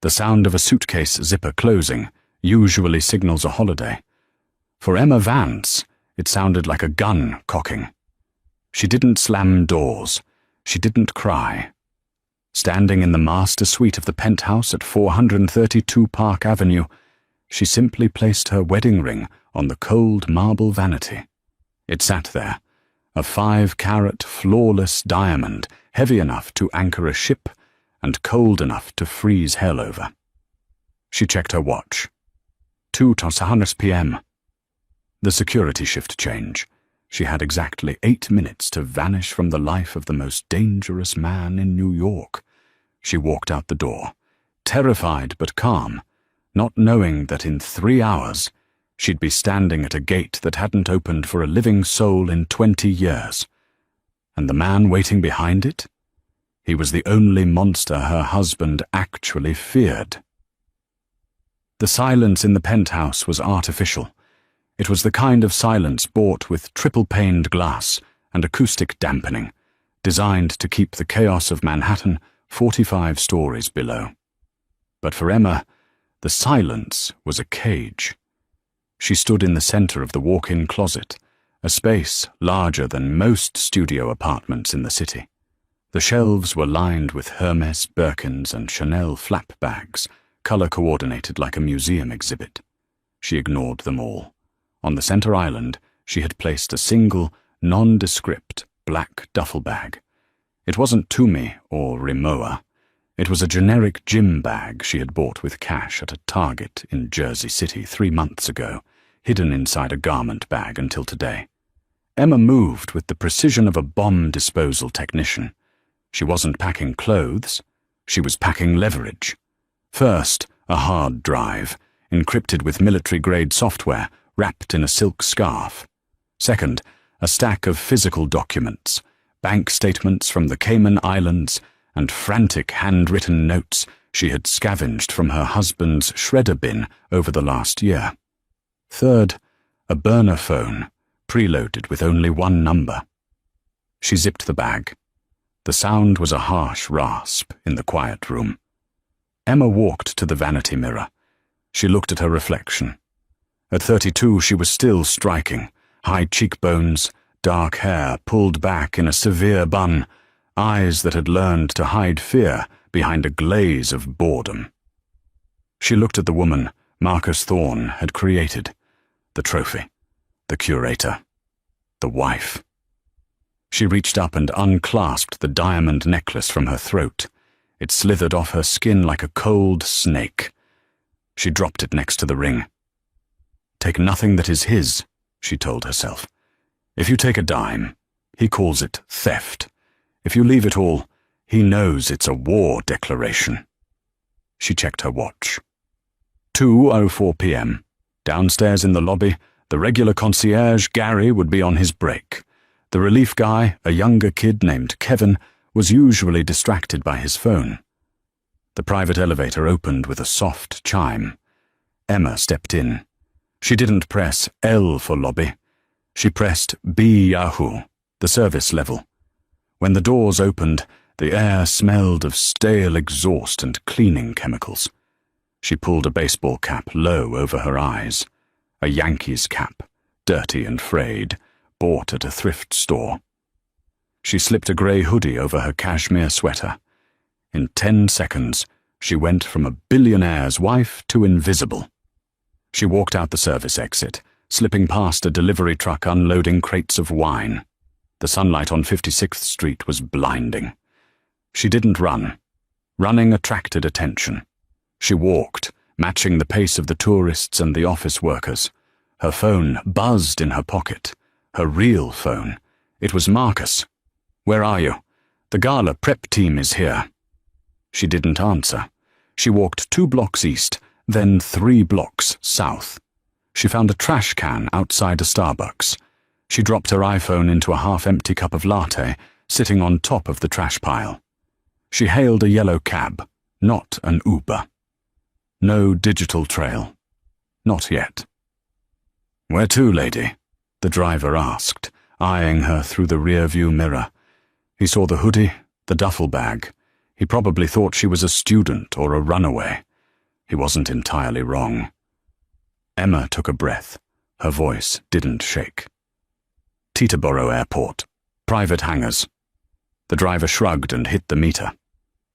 The sound of a suitcase zipper closing usually signals a holiday. For Emma Vance, it sounded like a gun cocking. She didn't slam doors. She didn't cry. Standing in the master suite of the penthouse at 432 Park Avenue, she simply placed her wedding ring on the cold marble vanity. It sat there, a 5-carat flawless diamond, heavy enough to anchor a ship and cold enough to freeze hell over. She checked her watch. 2:00 p.m. The security shift change. She had exactly 8 minutes to vanish from the life of the most dangerous man in New York. She walked out the door, terrified but calm, not knowing that in 3 hours she'd be standing at a gate that hadn't opened for a living soul in 20 years. And the man waiting behind it? He was the only monster her husband actually feared. The silence in the penthouse was artificial. It was the kind of silence bought with triple-paned glass and acoustic dampening, designed to keep the chaos of Manhattan 45 stories below. But for Emma, the silence was a cage. She stood in the center of the walk-in closet, a space larger than most studio apartments in the city. The shelves were lined with Hermes, Birkins, and Chanel flap bags, color-coordinated like a museum exhibit. She ignored them all. On the center island, she had placed a single, nondescript black duffel bag. It wasn't Toomey or Rimowa. It was a generic gym bag she had bought with cash at a Target in Jersey City 3 months ago, hidden inside a garment bag until today. Emma moved with the precision of a bomb disposal technician. She wasn't packing clothes. She was packing leverage. First, a hard drive, encrypted with military-grade software, wrapped in a silk scarf. Second, a stack of physical documents, bank statements from the Cayman Islands, and frantic handwritten notes she had scavenged from her husband's shredder bin over the last year. Third, a burner phone, preloaded with only one number. She zipped the bag. The sound was a harsh rasp in the quiet room. Emma walked to the vanity mirror. She looked at her reflection. At 32, she was still striking. High cheekbones, dark hair pulled back in a severe bun, eyes that had learned to hide fear behind a glaze of boredom. She looked at the woman Marcus Thorne had created, the trophy, the curator, the wife. She reached up and unclasped the diamond necklace from her throat. It slithered off her skin like a cold snake. She dropped it next to the ring. Take nothing that is his, she told herself. If you take a dime, he calls it theft. If you leave it all, he knows it's a war declaration. She checked her watch. 2:04 p.m. Downstairs in the lobby, the regular concierge, Gary, would be on his break. The relief guy, a younger kid named Kevin, was usually distracted by his phone. The private elevator opened with a soft chime. Emma stepped in. She didn't press L for lobby. She pressed B Yahoo, the service level. When the doors opened, the air smelled of stale exhaust and cleaning chemicals. She pulled a baseball cap low over her eyes. A Yankees cap, dirty and frayed, bought at a thrift store. She slipped a grey hoodie over her cashmere sweater. In 10 seconds, she went from a billionaire's wife to invisible. She walked out the service exit, slipping past a delivery truck unloading crates of wine. The sunlight on 56th Street was blinding. She didn't run. Running attracted attention. She walked, matching the pace of the tourists and the office workers. Her phone buzzed in her pocket. Her real phone. It was Marcus. "Where are you? The gala prep team is here." She didn't answer. She walked 2 blocks east, then 3 blocks south. She found a trash can outside a Starbucks. She dropped her iPhone into a half-empty cup of latte, sitting on top of the trash pile. She hailed a yellow cab, not an Uber. No digital trail. Not yet. "Where to, lady?" the driver asked, eyeing her through the rear-view mirror. He saw the hoodie, the duffel bag. He probably thought she was a student or a runaway. He wasn't entirely wrong. Emma took a breath. Her voice didn't shake. Teterboro Airport. Private hangars. The driver shrugged and hit the meter.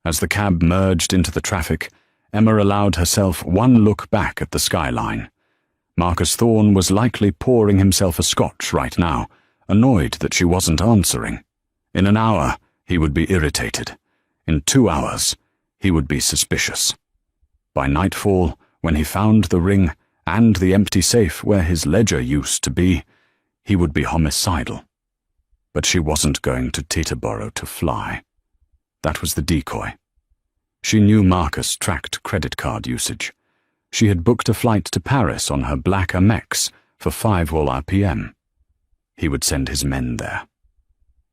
As the cab merged into the traffic, Emma allowed herself one look back at the skyline. Marcus Thorne was likely pouring himself a scotch right now, annoyed that she wasn't answering. In an hour, he would be irritated. In 2 hours, he would be suspicious. By nightfall, when he found the ring and the empty safe where his ledger used to be, he would be homicidal. But she wasn't going to Teterboro to fly. That was the decoy. She knew Marcus tracked credit card usage. She had booked a flight to Paris on her black Amex for 5 p.m. He would send his men there.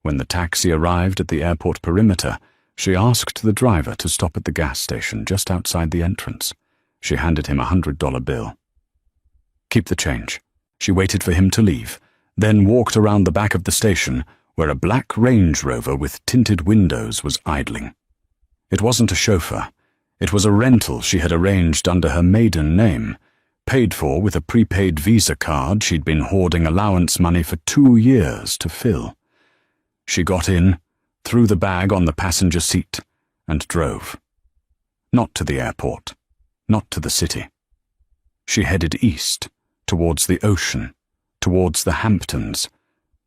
When the taxi arrived at the airport perimeter, she asked the driver to stop at the gas station just outside the entrance. She handed him a $100 bill. Keep the change. She waited for him to leave, then walked around the back of the station where a black Range Rover with tinted windows was idling. It wasn't a chauffeur. It was a rental she had arranged under her maiden name, paid for with a prepaid Visa card she'd been hoarding allowance money for 2 years to fill. She got in, threw the bag on the passenger seat, and drove. Not to the airport, not to the city. She headed east, towards the ocean, towards the Hamptons,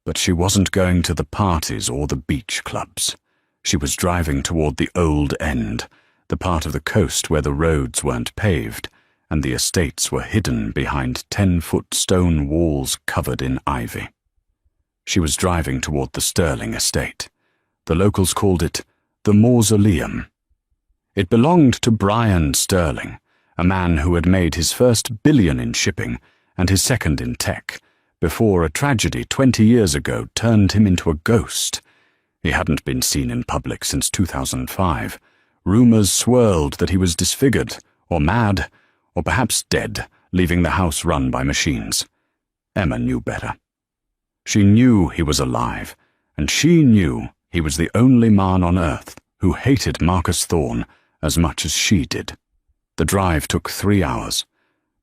but she wasn't going to the parties or the beach clubs. She was driving toward the Old End, the part of the coast where the roads weren't paved, and the estates were hidden behind 10-foot stone walls covered in ivy. She was driving toward the Sterling estate. The locals called it the Mausoleum. It belonged to Brian Sterling, a man who had made his first billion in shipping and his second in tech, before a tragedy 20 years ago turned him into a ghost. He hadn't been seen in public since 2005. Rumors swirled that he was disfigured, or mad, or perhaps dead, leaving the house run by machines. Emma knew better. She knew he was alive, and she knew he was the only man on earth who hated Marcus Thorne as much as she did. The drive took 3 hours.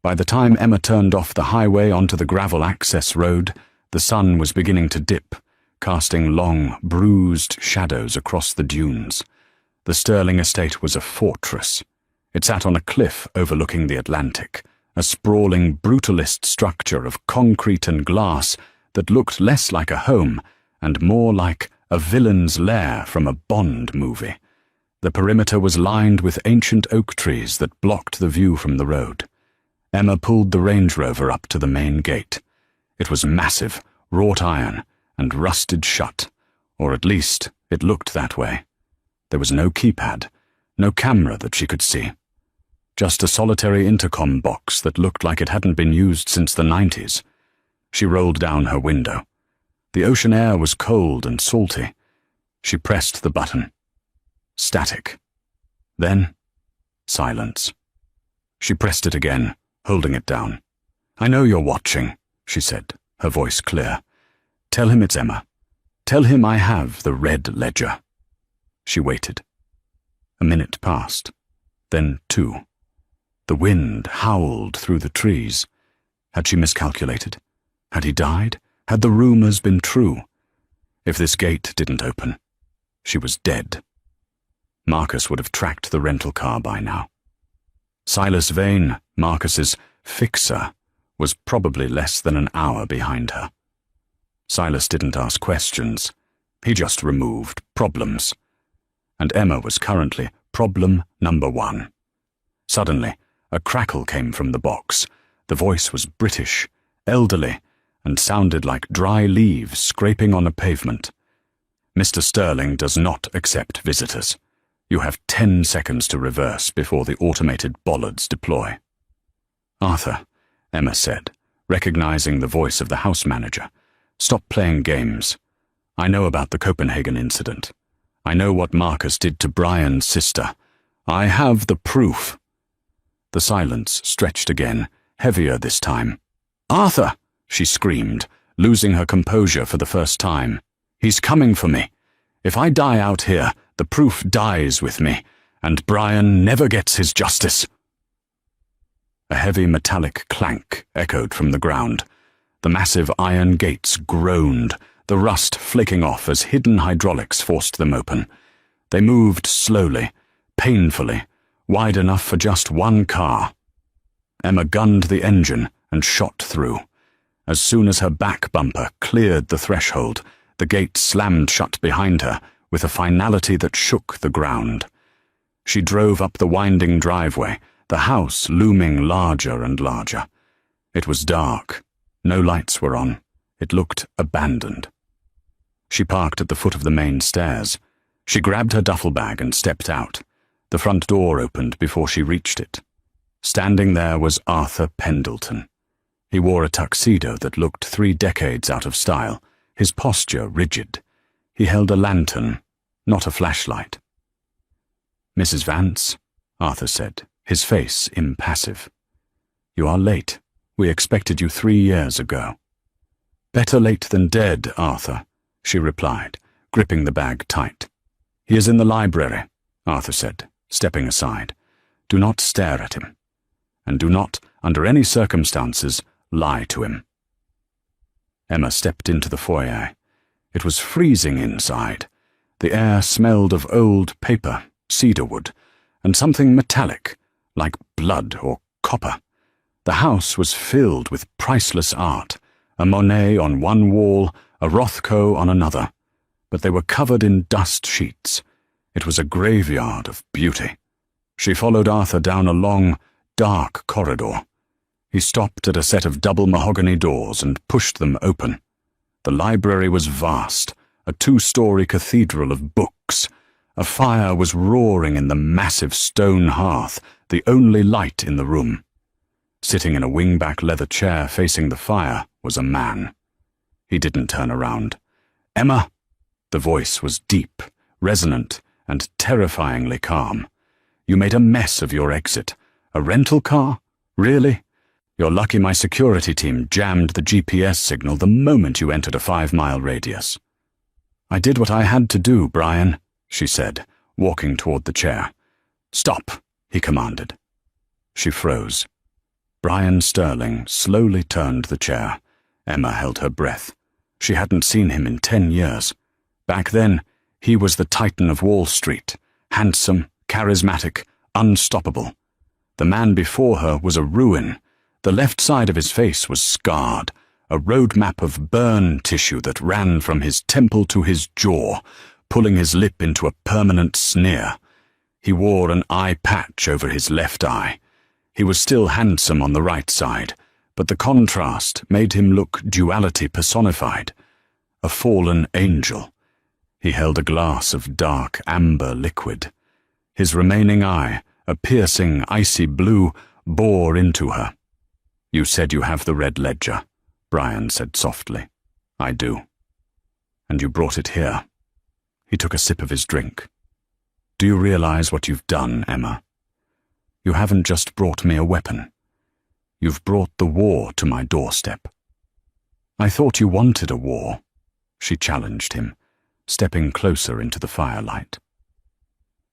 By the time Emma turned off the highway onto the gravel access road, the sun was beginning to dip, casting long, bruised shadows across the dunes. The Sterling estate was a fortress. It sat on a cliff overlooking the Atlantic, a sprawling brutalist structure of concrete and glass that looked less like a home and more like a villain's lair from a Bond movie. The perimeter was lined with ancient oak trees that blocked the view from the road. Emma pulled the Range Rover up to the main gate. It was massive, wrought iron, and rusted shut, or at least it looked that way. There was no keypad, no camera that she could see. Just a solitary intercom box that looked like it hadn't been used since the 90s. She rolled down her window. The ocean air was cold and salty. She pressed the button. Static. Then, silence. She pressed it again, holding it down. "I know you're watching," she said, her voice clear. "Tell him it's Emma. Tell him I have the red ledger." She waited. A minute passed, then 2. The wind howled through the trees. Had she miscalculated? Had he died? Had the rumors been true? If this gate didn't open, she was dead. Marcus would have tracked the rental car by now. Silas Vane, Marcus's fixer, was probably less than an hour behind her. Silas didn't ask questions. He just removed problems. And Emma was currently problem number 1. Suddenly, a crackle came from the box. The voice was British, elderly, and sounded like dry leaves scraping on a pavement. "Mr. Sterling does not accept visitors. You have 10 seconds to reverse before the automated bollards deploy." "Arthur," Emma said, recognizing the voice of the house manager, "stop playing games. I know about the Copenhagen incident. I know what Marcus did to Brian's sister. I have the proof." The silence stretched again, heavier this time. "Arthur!" she screamed, losing her composure for the first time. "He's coming for me. If I die out here, the proof dies with me, and Brian never gets his justice." A heavy metallic clank echoed from the ground. The massive iron gates groaned, the rust flaking off as hidden hydraulics forced them open. They moved slowly, painfully, wide enough for just one car. Emma gunned the engine and shot through. As soon as her back bumper cleared the threshold, the gate slammed shut behind her with a finality that shook the ground. She drove up the winding driveway, the house looming larger and larger. It was dark. No lights were on. It looked abandoned. She parked at the foot of the main stairs. She grabbed her duffel bag and stepped out. The front door opened before she reached it. Standing there was Arthur Pendleton. He wore a tuxedo that looked 3 decades out of style, his posture rigid. He held a lantern, not a flashlight. "Mrs. Vance," Arthur said, his face impassive. "You are late. We expected you 3 years ago." "Better late than dead, Arthur," she replied, gripping the bag tight. "He is in the library," Arthur said, stepping aside. "Do not stare at him. And do not, under any circumstances, lie to him." Emma stepped into the foyer. It was freezing inside. The air smelled of old paper, cedarwood, and something metallic, like blood or copper. The house was filled with priceless art, a Monet on one wall, a Rothko on another, but they were covered in dust sheets. It was a graveyard of beauty. She followed Arthur down a long, dark corridor. He stopped at a set of double mahogany doors and pushed them open. The library was vast, a 2-story cathedral of books. A fire was roaring in the massive stone hearth, the only light in the room. Sitting in a wingback leather chair facing the fire was a man. He didn't turn around. "Emma!" The voice was deep, resonant, and terrifyingly calm. "You made a mess of your exit. A rental car? Really? You're lucky my security team jammed the GPS signal the moment you entered a 5-mile radius." "I did what I had to do, Brian," she said, walking toward the chair. "Stop," he commanded. She froze. Brian Sterling slowly turned the chair. Emma held her breath. She hadn't seen him in 10 years. Back then, he was the Titan of Wall Street, handsome, charismatic, unstoppable. The man before her was a ruin. The left side of his face was scarred, a roadmap of burn tissue that ran from his temple to his jaw, pulling his lip into a permanent sneer. He wore an eye patch over his left eye. He was still handsome on the right side, but the contrast made him look duality personified. A fallen angel. He held a glass of dark amber liquid. His remaining eye, a piercing icy blue, bore into her. "You said you have the red ledger," Brian said softly. "I do. And you brought it here." He took a sip of his drink. "Do you realize what you've done, Emma? You haven't just brought me a weapon. You've brought the war to my doorstep." "I thought you wanted a war," she challenged him, stepping closer into the firelight.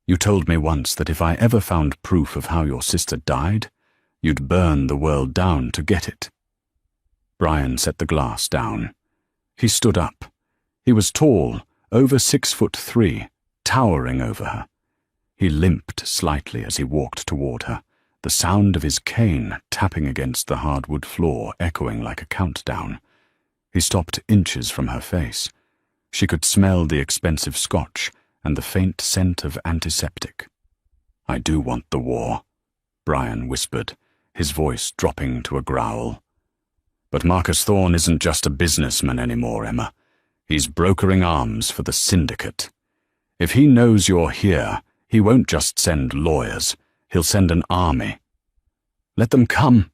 "You told me once that if I ever found proof of how your sister died, you'd burn the world down to get it." Brian set the glass down. He stood up. He was tall, over 6'3", towering over her. He limped slightly as he walked toward her, the sound of his cane tapping against the hardwood floor echoing like a countdown. He stopped inches from her face. She could smell the expensive scotch and the faint scent of antiseptic. "I do want the war," Brian whispered, his voice dropping to a growl. "But Marcus Thorne isn't just a businessman anymore, Emma. He's brokering arms for the syndicate. If he knows you're here, he won't just send lawyers. He'll send an army." "Let them come,"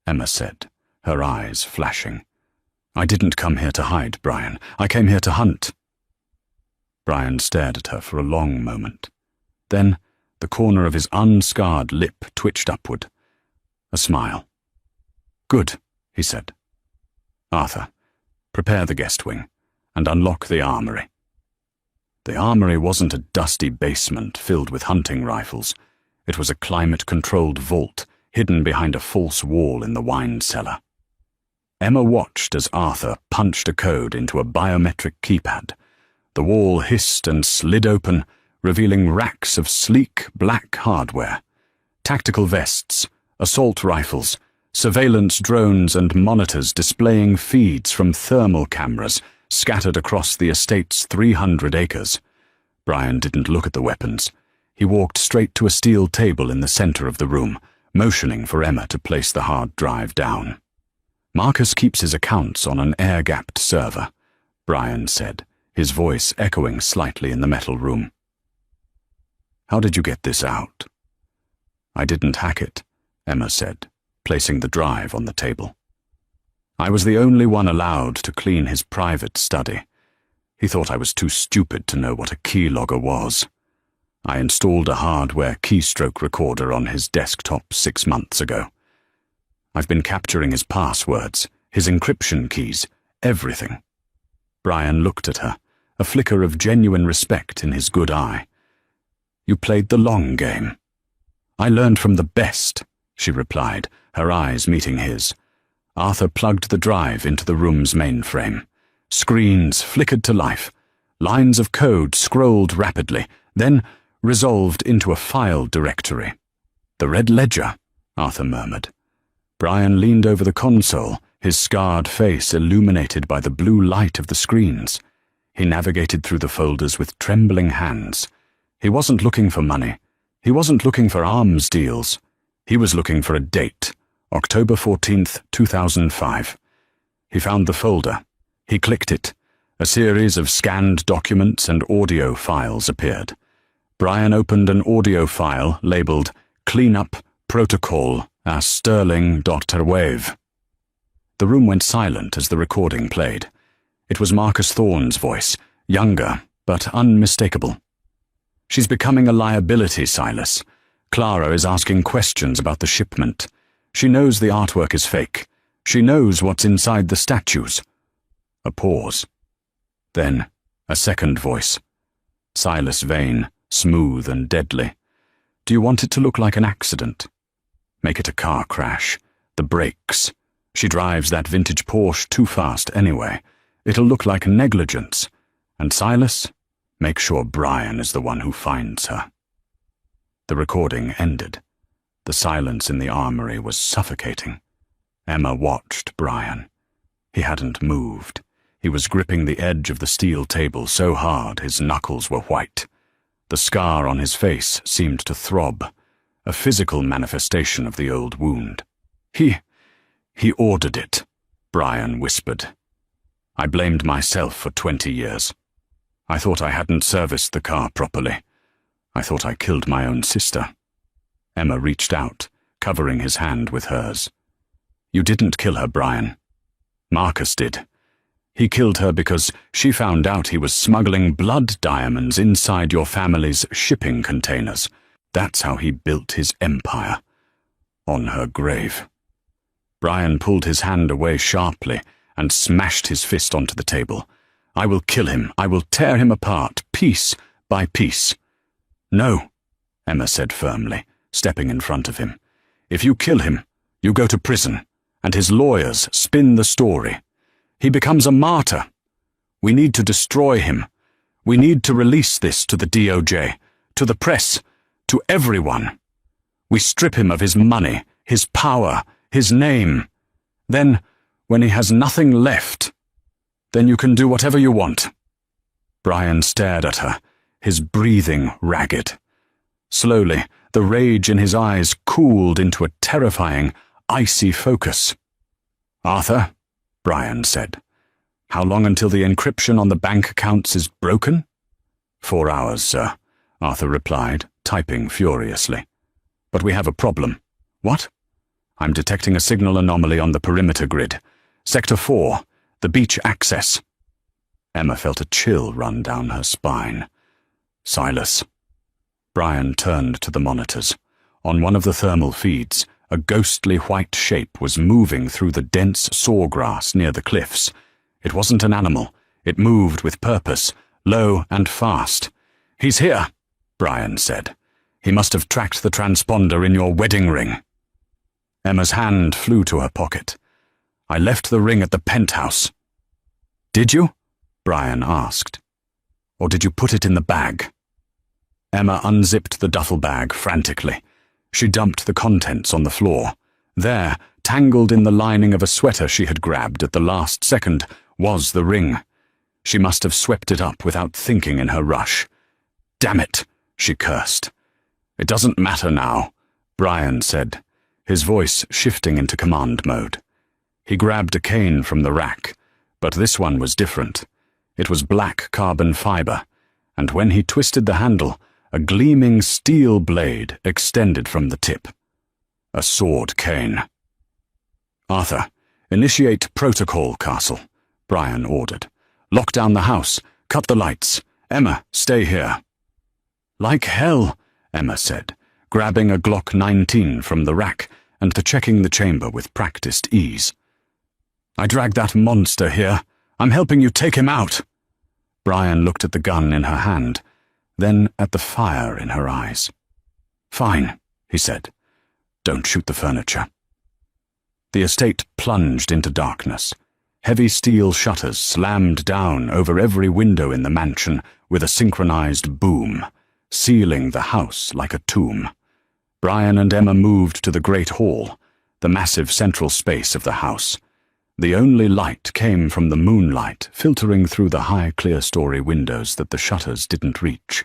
Emma said, her eyes flashing. "I didn't come here to hide, Brian. I came here to hunt." Brian stared at her for a long moment. Then the corner of his unscarred lip twitched upward. A smile. "Good," he said. "Arthur, prepare the guest wing, and unlock the armory." The armory wasn't a dusty basement filled with hunting rifles. It was a climate-controlled vault, hidden behind a false wall in the wine cellar. Emma watched as Arthur punched a code into a biometric keypad. The wall hissed and slid open, revealing racks of sleek black hardware. Tactical vests, assault rifles, surveillance drones and monitors displaying feeds from thermal cameras scattered across the estate's 300 acres. Brian didn't look at the weapons. He walked straight to a steel table in the center of the room, motioning for Emma to place the hard drive down. "Marcus keeps his accounts on an air-gapped server," Brian said, his voice echoing slightly in the metal room. "How did you get this out?" "I didn't hack it," Emma said, placing the drive on the table. "I was the only one allowed to clean his private study. He thought I was too stupid to know what a keylogger was. I installed a hardware keystroke recorder on his desktop 6 months ago. I've been capturing his passwords, his encryption keys, everything." Brian looked at her, a flicker of genuine respect in his good eye. "You played the long game." "I learned from the best," she replied, her eyes meeting his. Arthur plugged the drive into the room's mainframe. Screens flickered to life. Lines of code scrolled rapidly, then resolved into a file directory. "The Red Ledger," Arthur murmured. Brian leaned over the console, his scarred face illuminated by the blue light of the screens. He navigated through the folders with trembling hands. He wasn't looking for money. He wasn't looking for arms deals. He was looking for a date, October 14th, 2005. He found the folder. He clicked it. A series of scanned documents and audio files appeared. Brian opened an audio file labeled Cleanup Protocol as Sterling.Wave. The room went silent as the recording played. It was Marcus Thorne's voice, younger but unmistakable. "She's becoming a liability, Silas. Clara is asking questions about the shipment. She knows the artwork is fake. She knows what's inside the statues." A pause. Then a second voice. Silas Vane, smooth and deadly. "Do you want it to look like an accident? Make it a car crash. The brakes. She drives that vintage Porsche too fast anyway. It'll look like negligence. And Silas, make sure Brian is the one who finds her." The recording ended. The silence in the armory was suffocating. Emma watched Brian. He hadn't moved. He was gripping the edge of the steel table so hard his knuckles were white. The scar on his face seemed to throb, a physical manifestation of the old wound. He ordered it," Brian whispered. "I blamed myself for 20 years. I thought I hadn't serviced the car properly. I thought I killed my own sister." Emma reached out, covering his hand with hers. "You didn't kill her, Brian. Marcus did. He killed her because she found out he was smuggling blood diamonds inside your family's shipping containers. That's how he built his empire. On her grave." Brian pulled his hand away sharply and smashed his fist onto the table. "I will kill him. I will tear him apart, piece by piece." "No," Emma said firmly, stepping in front of him. "If you kill him, you go to prison, and his lawyers spin the story. He becomes a martyr. We need to destroy him. We need to release this to the DOJ, to the press, to everyone. We strip him of his money, his power, his name. Then, when he has nothing left, then you can do whatever you want." Brian stared at her, his breathing ragged. Slowly, the rage in his eyes cooled into a terrifying, icy focus. "Arthur," Brian said, "how long until the encryption on the bank accounts is broken?" 4 hours, sir," Arthur replied, typing furiously. "But we have a problem." "What?" "I'm detecting a signal anomaly on the perimeter grid. Sector 4, the beach access." Emma felt a chill run down her spine. "Silas." Brian turned to the monitors. On one of the thermal feeds, a ghostly white shape was moving through the dense sawgrass near the cliffs. It wasn't an animal. It moved with purpose, low and fast. "He's here," Brian said. "He must have tracked the transponder in your wedding ring." Emma's hand flew to her pocket. "I left the ring at the penthouse." "Did you?" Brian asked. "Or did you put it in the bag?" Emma unzipped the duffel bag frantically. She dumped the contents on the floor. There, tangled in the lining of a sweater she had grabbed at the last second, was the ring. She must have swept it up without thinking in her rush. "Damn it," she cursed. "It doesn't matter now," Brian said, his voice shifting into command mode. He grabbed a cane from the rack, but this one was different. It was black carbon fiber, and when he twisted the handle, a gleaming steel blade extended from the tip. A sword cane. "Arthur, initiate protocol, Castle," Brian ordered. "Lock down the house. Cut the lights. Emma, stay here." "Like hell," Emma said, grabbing a Glock 19 from the rack and checking the chamber with practiced ease. "I dragged that monster here. I'm helping you take him out." Brian looked at the gun in her hand, then at the fire in her eyes. "Fine," he said. "Don't shoot the furniture." The estate plunged into darkness. Heavy steel shutters slammed down over every window in the mansion with a synchronized boom, sealing the house like a tomb. Brian and Emma moved to the great hall, the massive central space of the house. The only light came from the moonlight filtering through the high clear-story windows that the shutters didn't reach.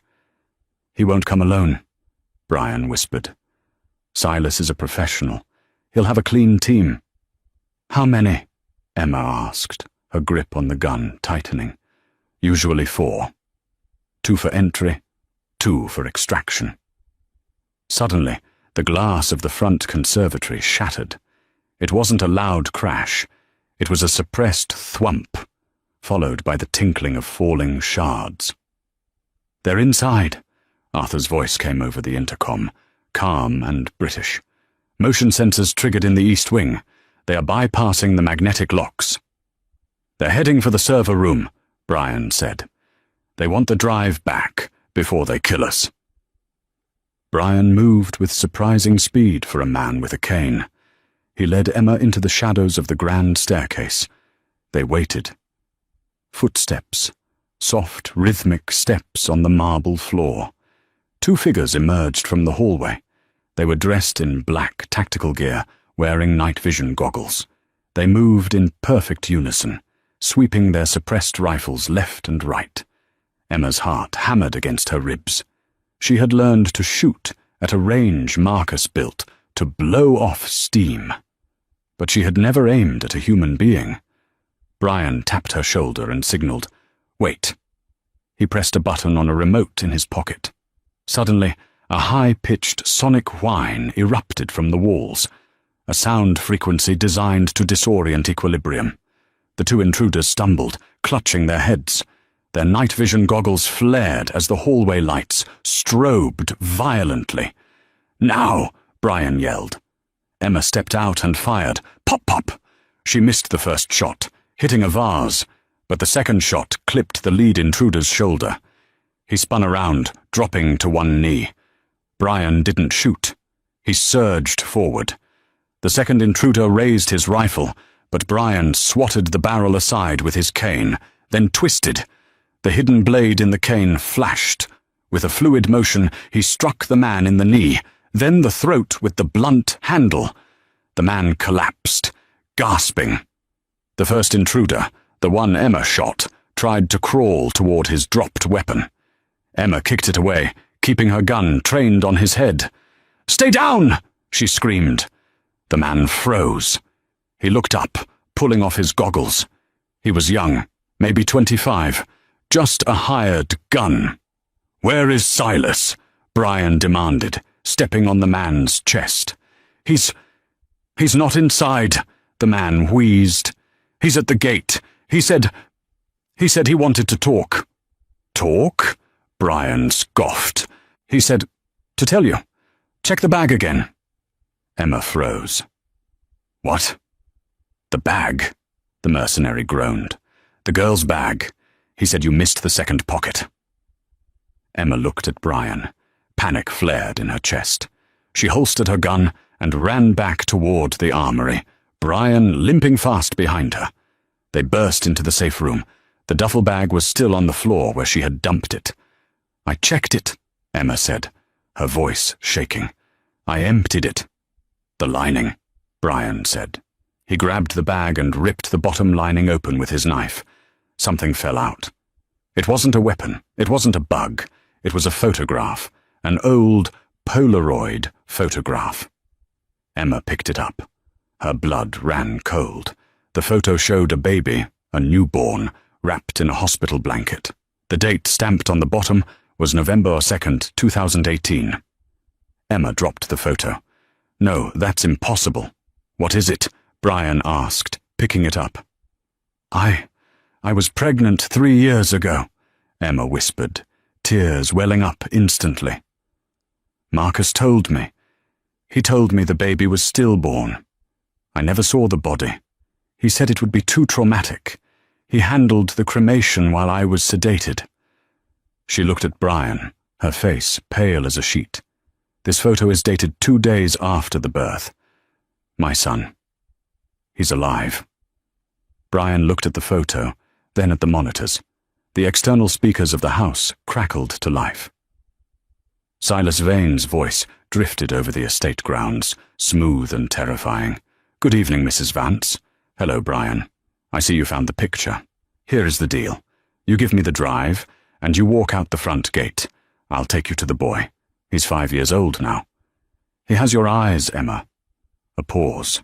"He won't come alone," Brian whispered. "Silas is a professional. He'll have a clean team." "How many?" Emma asked, her grip on the gun tightening. "Usually 4. 2 for entry, 2 for extraction." Suddenly, the glass of the front conservatory shattered. It wasn't a loud crash. It was a suppressed thwump, followed by the tinkling of falling shards. "They're inside," Arthur's voice came over the intercom, calm and British. "Motion sensors triggered in the east wing. They are bypassing the magnetic locks." "They're heading for the server room," Brian said. "They want the drive back before they kill us." Brian moved with surprising speed for a man with a cane. He led Emma into the shadows of the grand staircase. They waited. Footsteps, soft, rhythmic steps on the marble floor. 2 figures emerged from the hallway. They were dressed in black tactical gear, wearing night vision goggles. They moved in perfect unison, sweeping their suppressed rifles left and right. Emma's heart hammered against her ribs. She had learned to shoot at a range Marcus built to blow off steam. But she had never aimed at a human being. Brian tapped her shoulder and signaled, "Wait." He pressed a button on a remote in his pocket. Suddenly, a high-pitched sonic whine erupted from the walls, a sound frequency designed to disorient equilibrium. The 2 intruders stumbled, clutching their heads. Their night vision goggles flared as the hallway lights strobed violently. "Now!" Brian yelled. Emma stepped out and fired. Pop, pop! She missed the first shot, hitting a vase, but the second shot clipped the lead intruder's shoulder. He spun around, dropping to one knee. Brian didn't shoot. He surged forward. The second intruder raised his rifle, but Brian swatted the barrel aside with his cane, then twisted. The hidden blade in the cane flashed. With a fluid motion, he struck the man in the knee, then the throat with the blunt handle. The man collapsed, gasping. The first intruder, the one Emma shot, tried to crawl toward his dropped weapon. Emma kicked it away, keeping her gun trained on his head. "Stay down!" she screamed. The man froze. He looked up, pulling off his goggles. He was young, maybe 25, just a hired gun. "Where is Silas?" Brian demanded, stepping on the man's chest. He's not inside," the man wheezed. "He's at the gate. He said he wanted to talk." "Talk?" Brian scoffed. "He said, to tell you. Check the bag again." Emma froze. "What?" "The bag," the mercenary groaned. "The girl's bag. He said you missed the second pocket." Emma looked at Brian. Panic flared in her chest. She holstered her gun and ran back toward the armory, Brian limping fast behind her. They burst into the safe room. The duffel bag was still on the floor where she had dumped it. "I checked it," Emma said, her voice shaking. "I emptied it." "The lining," Brian said. He grabbed the bag and ripped the bottom lining open with his knife. Something fell out. It wasn't a weapon. It wasn't a bug. It was a photograph, an old Polaroid photograph. Emma picked it up. Her blood ran cold. The photo showed a baby, a newborn, wrapped in a hospital blanket. The date stamped on the bottom was November 2nd, 2018. Emma dropped the photo. "No, that's impossible." "What is it?" Brian asked, picking it up. I was pregnant 3 years ago," Emma whispered, tears welling up instantly. "Marcus told me. He told me the baby was stillborn. I never saw the body. He said it would be too traumatic. He handled the cremation while I was sedated." She looked at Brian, her face pale as a sheet. "This photo is dated 2 days after the birth. My son. He's alive." Brian looked at the photo, then at the monitors. The external speakers of the house crackled to life. Silas Vane's voice drifted over the estate grounds, smooth and terrifying. "Good evening, Mrs. Vance." "Hello, Brian. I see you found the picture. Here is the deal. You give me the drive, and you walk out the front gate. I'll take you to the boy. He's 5 years old now. He has your eyes, Emma." A pause.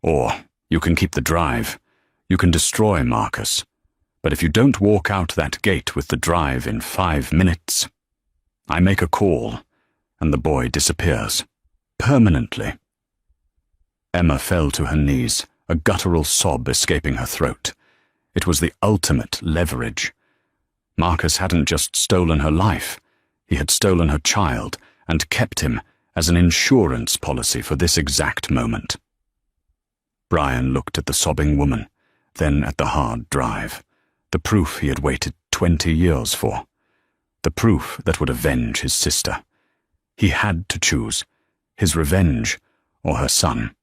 "Or you can keep the drive. You can destroy Marcus. But if you don't walk out that gate with the drive in 5 minutes, I make a call, and the boy disappears. Permanently." Emma fell to her knees, a guttural sob escaping her throat. It was the ultimate leverage. Marcus hadn't just stolen her life. He had stolen her child and kept him as an insurance policy for this exact moment. Brian looked at the sobbing woman, then at the hard drive, the proof he had waited 20 years for, the proof that would avenge his sister. He had to choose, his revenge or her son.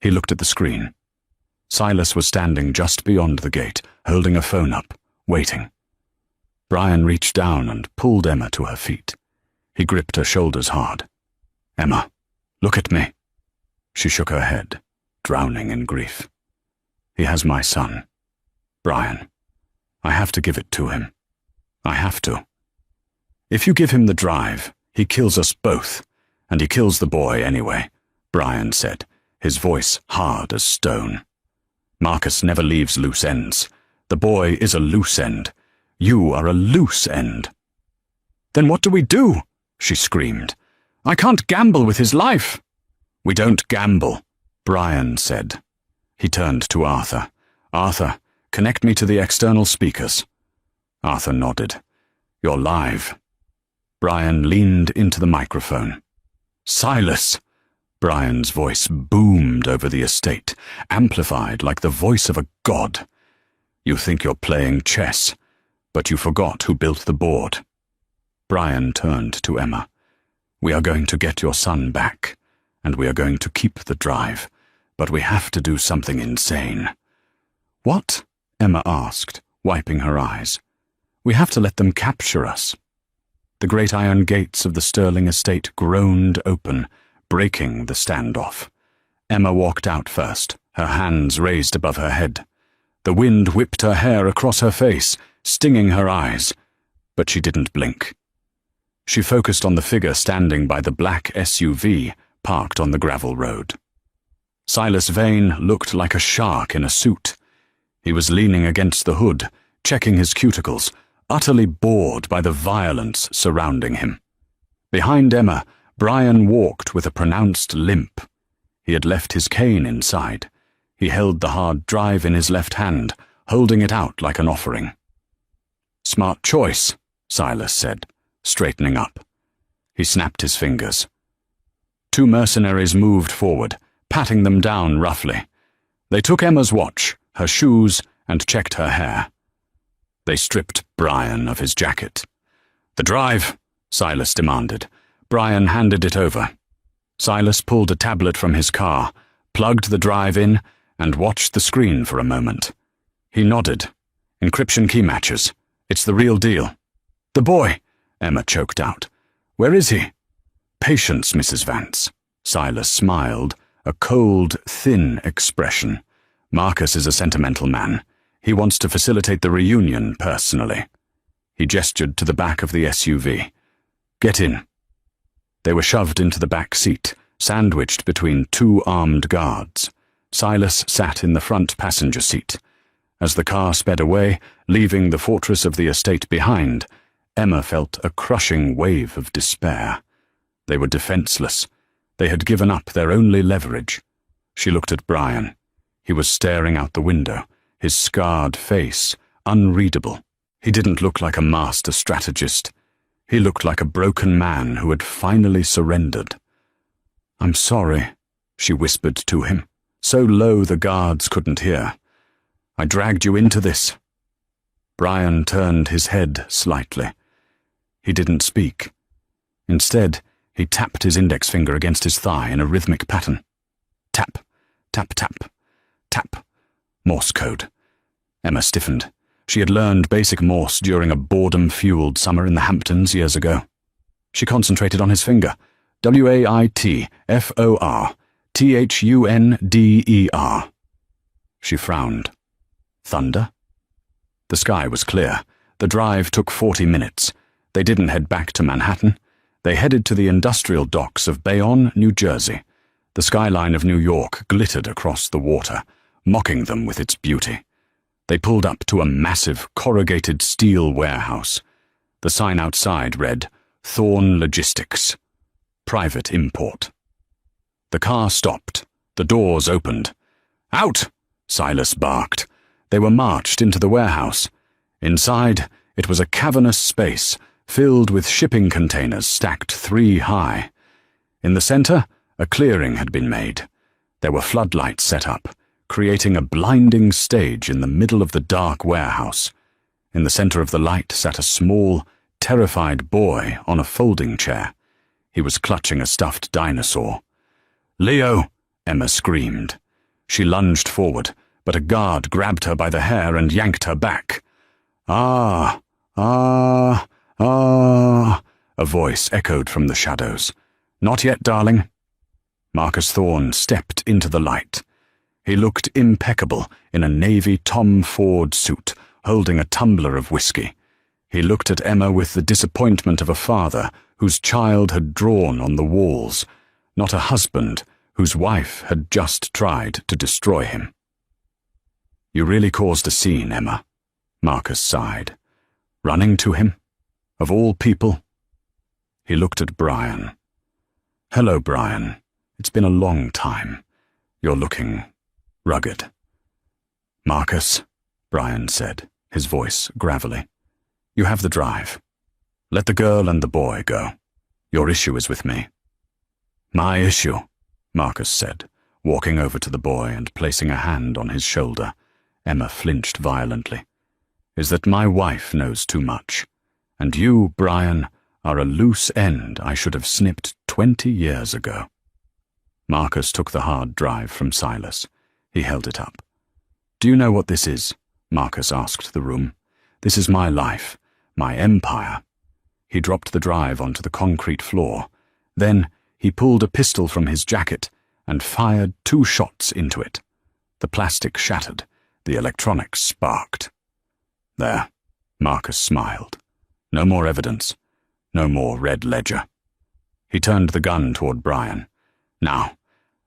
He looked at the screen. Silas was standing just beyond the gate, holding a phone up, waiting. Brian reached down and pulled Emma to her feet. He gripped her shoulders hard. "Emma, look at me." She shook her head, drowning in grief. "He has my son. Brian, I have to give it to him. I have to. If you give him the drive, he kills us both, and he kills the boy anyway," Brian said, his voice hard as stone. "Marcus never leaves loose ends. The boy is a loose end. You are a loose end." "Then what do we do?" she screamed. "I can't gamble with his life." "We don't gamble," Brian said. He turned to Arthur. "Arthur, connect me to the external speakers." Arthur nodded. "You're live." Brian leaned into the microphone. "Silas!" Brian's voice boomed over the estate, amplified like the voice of a god. "You think you're playing chess, but you forgot who built the board." Brian turned to Emma. "We are going to get your son back, and we are going to keep the drive, but we have to do something insane." "What?" Emma asked, wiping her eyes. "We have to let them capture us." The great iron gates of the Sterling estate groaned open, breaking the standoff. Emma walked out first, her hands raised above her head. The wind whipped her hair across her face, stinging her eyes, but she didn't blink. She focused on the figure standing by the black SUV parked on the gravel road. Silas Vane looked like a shark in a suit. He was leaning against the hood, checking his cuticles, utterly bored by the violence surrounding him. Behind Emma, Brian walked with a pronounced limp. He had left his cane inside. He held the hard drive in his left hand, holding it out like an offering. "Smart choice," Silas said, straightening up. He snapped his fingers. 2 mercenaries moved forward, patting them down roughly. They took Emma's watch, her shoes, and checked her hair. They stripped Brian of his jacket. "The drive," Silas demanded. Brian handed it over. Silas pulled a tablet from his car, plugged the drive in, and watched the screen for a moment. He nodded. Encryption key matches. It's the real deal. The boy, Emma choked out. Where is he? Patience, Mrs. Vance. Silas smiled, a cold, thin expression. Marcus is a sentimental man. He wants to facilitate the reunion personally. He gestured to the back of the SUV. Get in. They were shoved into the back seat, sandwiched between two armed guards. Silas sat in the front passenger seat. As the car sped away, leaving the fortress of the estate behind, Emma felt a crushing wave of despair. They were defenseless. They had given up their only leverage. She looked at Brian. He was staring out the window, his scarred face unreadable. He didn't look like a master strategist. He looked like a broken man who had finally surrendered. I'm sorry, she whispered to him, so low the guards couldn't hear. I dragged you into this. Brian turned his head slightly. He didn't speak. Instead, he tapped his index finger against his thigh in a rhythmic pattern. Tap, tap, tap, tap. Morse code. Emma stiffened. She had learned basic Morse during a boredom-fueled summer in the Hamptons years ago. She concentrated on his finger. WAITFOR-THUNDER. She frowned. Thunder? The sky was clear. The drive took 40 minutes. They didn't head back to Manhattan. They headed to the industrial docks of Bayonne, New Jersey. The skyline of New York glittered across the water, mocking them with its beauty. They pulled up to a massive corrugated steel warehouse. The sign outside read, Thorne Logistics. Private import. The car stopped. The doors opened. Out! Silas barked. They were marched into the warehouse. Inside, it was a cavernous space, filled with shipping containers stacked 3 high. In the center, a clearing had been made. There were floodlights set up, creating a blinding stage in the middle of the dark warehouse. In the center of the light sat a small, terrified boy on a folding chair. He was clutching a stuffed dinosaur. "Leo!" Emma screamed. She lunged forward, but a guard grabbed her by the hair and yanked her back. "Ah, ah, ah," a voice echoed from the shadows. "Not yet, darling." Marcus Thorne stepped into the light. He looked impeccable in a navy Tom Ford suit, holding a tumbler of whiskey. He looked at Emma with the disappointment of a father whose child had drawn on the walls, not a husband whose wife had just tried to destroy him. "You really caused a scene, Emma," Marcus sighed. "Running to him? Of all people?" He looked at Brian. "Hello, Brian. It's been a long time. You're looking rugged." "Marcus," Brian said, his voice gravelly, "you have the drive. Let the girl and the boy go. Your issue is with me." "My issue," Marcus said, walking over to the boy and placing a hand on his shoulder. Emma flinched violently. "Is that my wife knows too much, and you, Brian, are a loose end I should have snipped 20 years ago." Marcus took the hard drive from Silas. He held it up. "Do you know what this is?" Marcus asked the room. "This is my life, my empire." He dropped the drive onto the concrete floor. Then he pulled a pistol from his jacket and fired 2 shots into it. The plastic shattered. The electronics sparked. "There," Marcus smiled. "No more evidence. No more red ledger." He turned the gun toward Brian. "Now,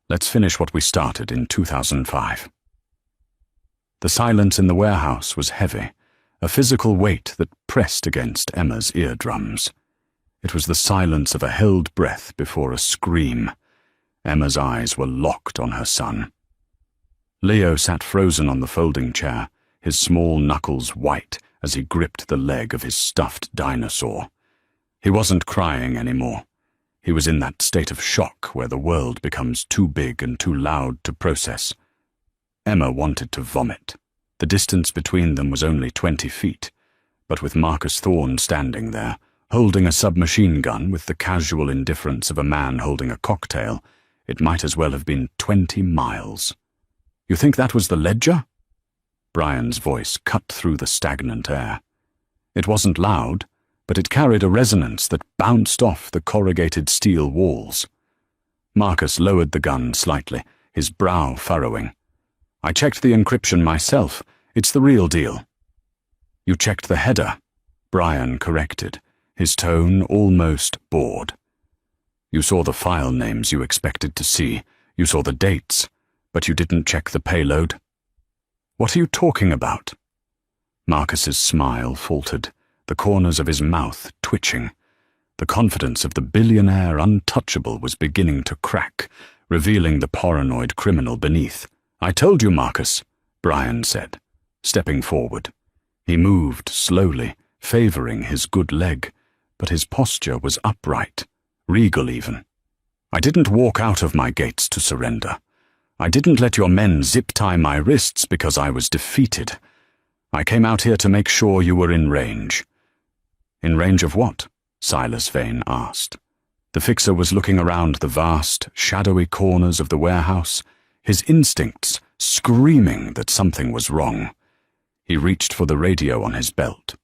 let's finish what we started in 2005. The silence in the warehouse was heavy, a physical weight that pressed against Emma's eardrums. It was the silence of a held breath before a scream. Emma's eyes were locked on her son. Leo sat frozen on the folding chair, his small knuckles white as he gripped the leg of his stuffed dinosaur. He wasn't crying anymore. He was in that state of shock where the world becomes too big and too loud to process. Emma wanted to vomit. The distance between them was only 20 feet, but with Marcus Thorne standing there, holding a submachine gun with the casual indifference of a man holding a cocktail. It might as well have been 20 miles. "You think that was the ledger?" Brian's voice cut through the stagnant air. It wasn't loud, but it carried a resonance that bounced off the corrugated steel walls. Marcus lowered the gun slightly, his brow furrowing. "I checked the encryption myself. It's the real deal." "You checked the header," Brian corrected, his tone almost bored. "You saw the file names you expected to see. You saw the dates, but you didn't check the payload." "What are you talking about?" Marcus's smile faltered, the corners of his mouth twitching. The confidence of the billionaire untouchable was beginning to crack, revealing the paranoid criminal beneath. "I told you, Marcus," Brian said, stepping forward. He moved slowly, favoring his good leg, but his posture was upright, regal even. "I didn't walk out of my gates to surrender. I didn't let your men zip-tie my wrists because I was defeated. I came out here to make sure you were in range." "In range of what?" Silas Vane asked. The fixer was looking around the vast, shadowy corners of the warehouse, his instincts screaming that something was wrong. He reached for the radio on his belt.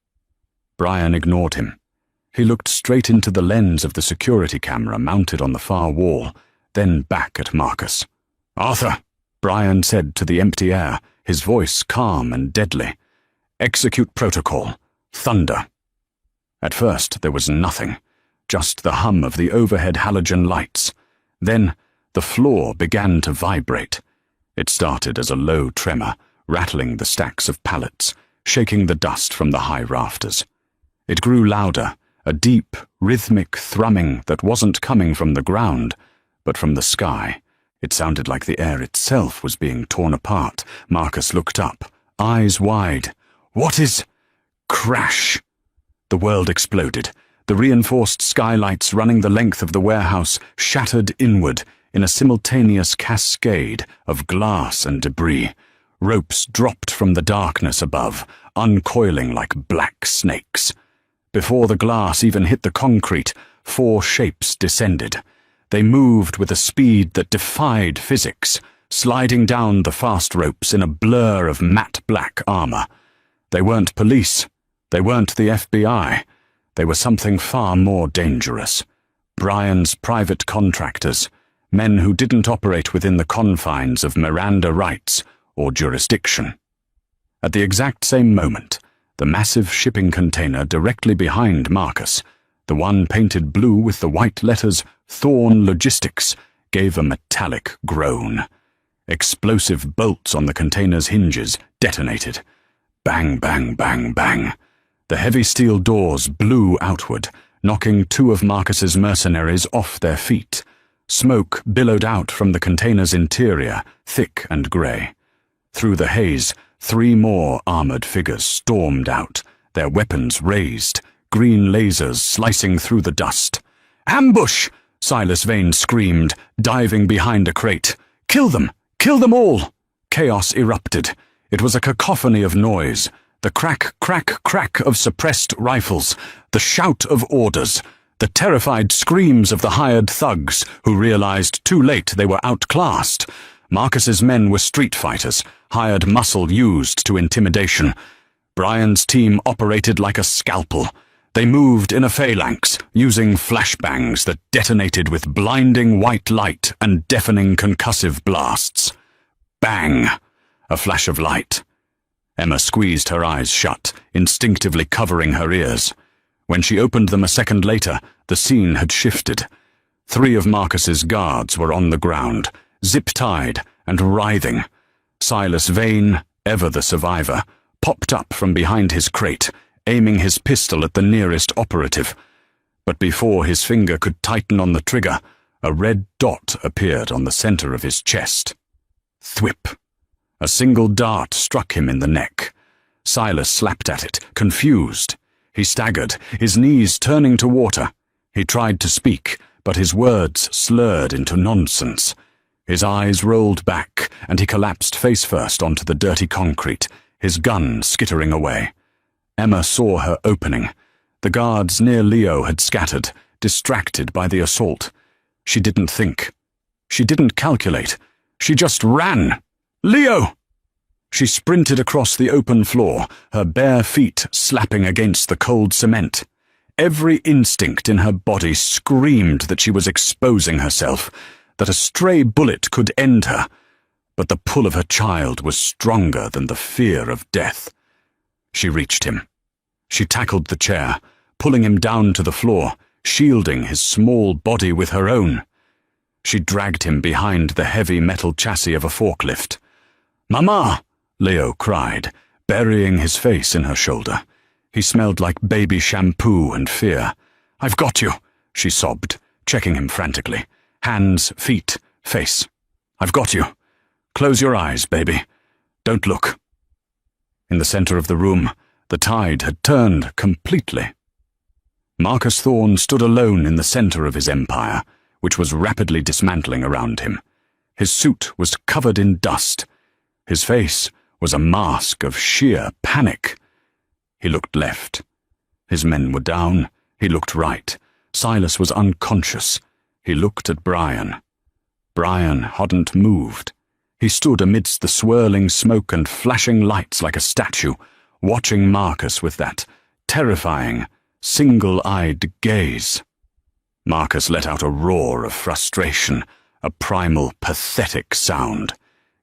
Brian ignored him. He looked straight into the lens of the security camera mounted on the far wall, then back at Marcus. "Arthur," Brian said to the empty air, his voice calm and deadly. "Execute protocol. Thunder." At first there was nothing, just the hum of the overhead halogen lights. Then the floor began to vibrate. It started as a low tremor, rattling the stacks of pallets, shaking the dust from the high rafters. It grew louder, a deep, rhythmic thrumming that wasn't coming from the ground, but from the sky. It sounded like the air itself was being torn apart. Marcus looked up, eyes wide. "What is—" Crash! The world exploded. The reinforced skylights running the length of the warehouse shattered inward in a simultaneous cascade of glass and debris. Ropes dropped from the darkness above, uncoiling like black snakes. Before the glass even hit the concrete, 4 shapes descended. They moved with a speed that defied physics, sliding down the fast ropes in a blur of matte black armor. They weren't police. They weren't the FBI. They were something far more dangerous. Brian's private contractors, men who didn't operate within the confines of Miranda rights or jurisdiction. At the exact same moment, the massive shipping container directly behind Marcus, the one painted blue with the white letters Thorne Logistics, gave a metallic groan. Explosive bolts on the container's hinges detonated. Bang, bang, bang, bang. The heavy steel doors blew outward, knocking 2 of Marcus's mercenaries off their feet. Smoke billowed out from the container's interior, thick and grey. Through the haze, 3 more armored figures stormed out, their weapons raised, green lasers slicing through the dust. "Ambush!" Silas Vane screamed, diving behind a crate. "Kill them! Kill them all!" Chaos erupted. It was a cacophony of noise. The crack, crack, crack of suppressed rifles, the shout of orders, the terrified screams of the hired thugs who realized too late they were outclassed. Marcus's men were street fighters, hired muscle used to intimidation. Brian's team operated like a scalpel. They moved in a phalanx, using flashbangs that detonated with blinding white light and deafening concussive blasts. Bang! A flash of light. Emma squeezed her eyes shut, instinctively covering her ears. When she opened them a second later, the scene had shifted. 3 of Marcus's guards were on the ground, zip-tied and writhing. Silas Vane, ever the survivor, popped up from behind his crate, aiming his pistol at the nearest operative. But before his finger could tighten on the trigger, a red dot appeared on the center of his chest. Thwip! A single dart struck him in the neck. Silas slapped at it, confused. He staggered, his knees turning to water. He tried to speak, but his words slurred into nonsense. His eyes rolled back, and he collapsed face-first onto the dirty concrete, his gun skittering away. Emma saw her opening. The guards near Leo had scattered, distracted by the assault. She didn't think. She didn't calculate. She just ran. "Leo!" She sprinted across the open floor, her bare feet slapping against the cold cement. Every instinct in her body screamed that she was exposing herself, that a stray bullet could end her, but the pull of her child was stronger than the fear of death. She reached him. She tackled the chair, pulling him down to the floor, shielding his small body with her own. She dragged him behind the heavy metal chassis of a forklift. "Mama!" Leo cried, burying his face in her shoulder. He smelled like baby shampoo and fear. "I've got you," she sobbed, checking him frantically. Hands, feet, face. "I've got you. Close your eyes, baby. Don't look." In the center of the room, the tide had turned completely. Marcus Thorne stood alone in the center of his empire, which was rapidly dismantling around him. His suit was covered in dust. His face was a mask of sheer panic. He looked left. His men were down. He looked right. Silas was unconscious. He looked at Brian. Brian hadn't moved. He stood amidst the swirling smoke and flashing lights like a statue, watching Marcus with that terrifying, single-eyed gaze. Marcus let out a roar of frustration, a primal, pathetic sound.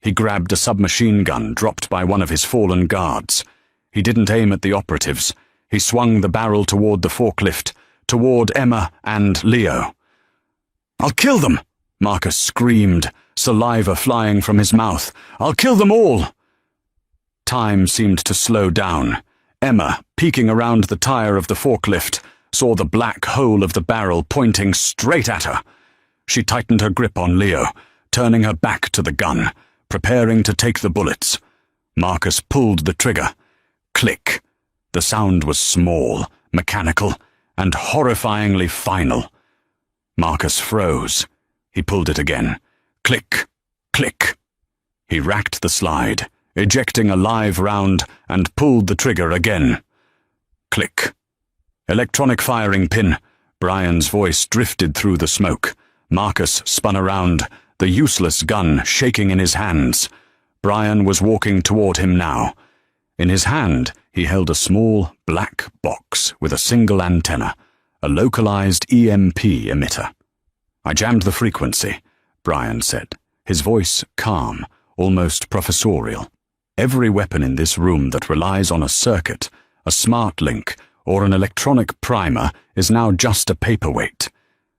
He grabbed a submachine gun dropped by one of his fallen guards. He didn't aim at the operatives. He swung the barrel toward the forklift, toward Emma and Leo. "I'll kill them!" Marcus screamed, saliva flying from his mouth. "I'll kill them all!" Time seemed to slow down. Emma, peeking around the tire of the forklift, saw the black hole of the barrel pointing straight at her. She tightened her grip on Leo, turning her back to the gun, preparing to take the bullets. Marcus pulled the trigger. Click. The sound was small, mechanical, and horrifyingly final. Marcus froze. He pulled it again. Click. Click. He racked the slide, ejecting a live round, and pulled the trigger again. Click. Electronic firing pin. Brian's voice drifted through the smoke. Marcus spun around, the useless gun shaking in his hands. Brian was walking toward him now. In his hand, he held a small, black box with a single antenna, a localized EMP emitter. "I jammed the frequency," Brian said, his voice calm, almost professorial. "Every weapon in this room that relies on a circuit, a smart link, or an electronic primer is now just a paperweight.